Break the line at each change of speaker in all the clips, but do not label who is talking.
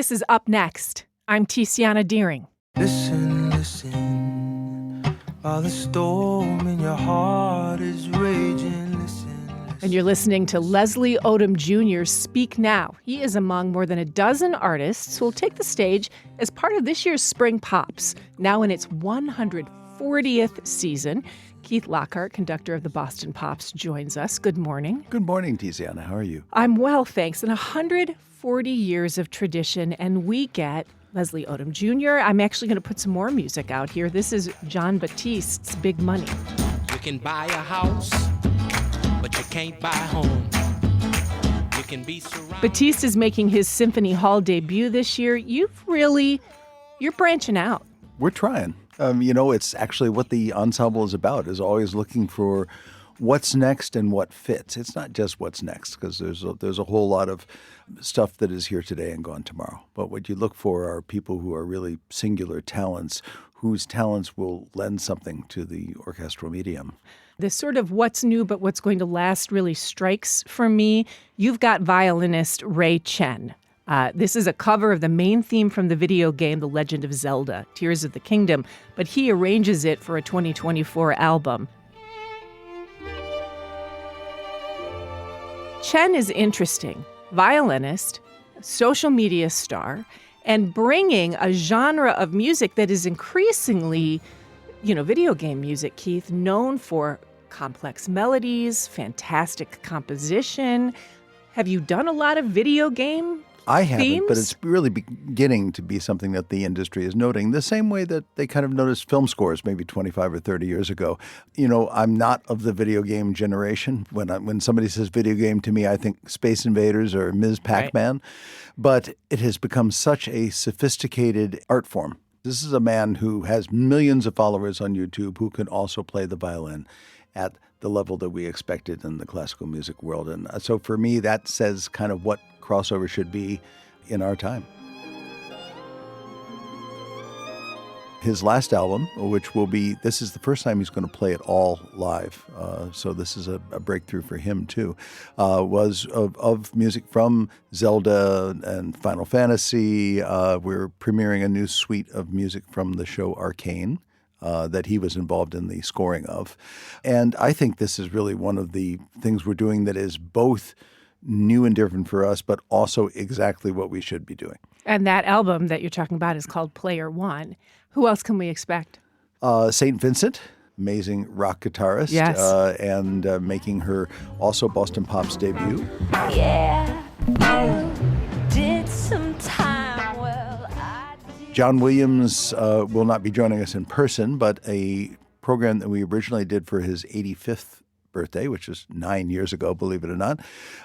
This is Up Next. I'm Tiziana Deering.
Listen, listen, while the storm in your heart is raging, listen.
And you're listening to Leslie Odom Jr.'s Speak Now. He is among more than a dozen artists who will take the stage as part of this year's Spring Pops, now in its 140th season. Keith Lockhart, conductor of the Boston Pops, joins us. Good morning.
Good morning, Tiziana. How are you?
I'm well, thanks. And 140 years of tradition, and we get Leslie Odom Jr. I'm actually going to put some more music out here. This is Jon Batiste's Big Money.
You can buy a house, but you can't buy a home. You can be surrounded.
Batiste is making his Symphony Hall debut this year. You're branching out.
We're trying. It's actually what the ensemble is about, is always looking for what's next and what fits. It's not just what's next, because there's a whole lot of stuff that is here today and gone tomorrow. But what you look for are people who are really singular talents, whose talents will lend something to the orchestral medium.
This sort of what's new but what's going to last really strikes for me. You've got violinist Ray Chen. This is a cover of the main theme from the video game The Legend of Zelda, Tears of the Kingdom, but he arranges it for a 2024 album. Chen is interesting. Violinist, social media star, and bringing a genre of music that is increasingly, video game music, Keith, known for complex melodies, fantastic composition. Have you done a lot of video game
I haven't,
themes?
but it's really beginning to be something that the industry is noting, the same way that they kind of noticed film scores maybe 25 or 30 years ago. I'm not of the video game generation. When somebody says video game to me, I think Space Invaders or Ms. Pac-Man. Right. But it has become such a sophisticated art form. This is a man who has millions of followers on YouTube who can also play the violin at the level that we expected in the classical music world. And so for me, that says kind of what crossover should be in our time. His last album, this is the first time he's going to play it all live. So this is a breakthrough for him too, was of music from Zelda and Final Fantasy. We're premiering a new suite of music from the show Arcane. That he was involved in the scoring of. And I think this is really one of the things we're doing that is both new and different for us, but also exactly what we should be doing.
And that album that you're talking about is called Player One. Who else can we expect?
St. Vincent, amazing rock guitarist.
Yes.
And making her also Boston Pops debut.
Yeah, you did some time well.
John Williams will not be joining us in person, but a program that we originally did for his 85th birthday, which was 9 years ago, believe it or not,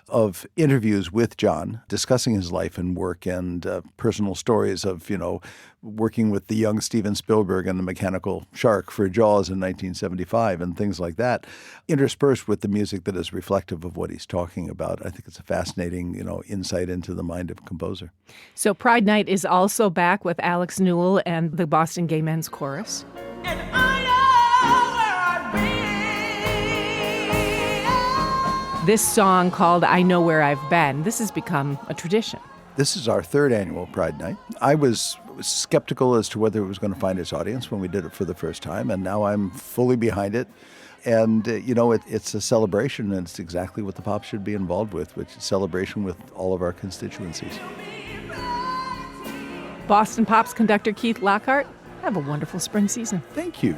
of interviews with John, discussing his life and work and personal stories of, working with the young Steven Spielberg and the mechanical shark for Jaws in 1975 and things like that, interspersed with the music that is reflective of what he's talking about. I think it's a fascinating, insight into the mind of a composer.
So Pride Night is also back with Alex Newell and the Boston Gay Men's Chorus.
And I know where I've been.
This song called I Know Where I've Been, this has become a tradition.
This is our third annual Pride Night. I was skeptical as to whether it was going to find its audience when we did it for the first time, and now I'm fully behind it. And, it's a celebration, and it's exactly what the Pops should be involved with, which is celebration with all of our constituencies.
Boston Pops conductor Keith Lockhart, have a wonderful spring season.
Thank you.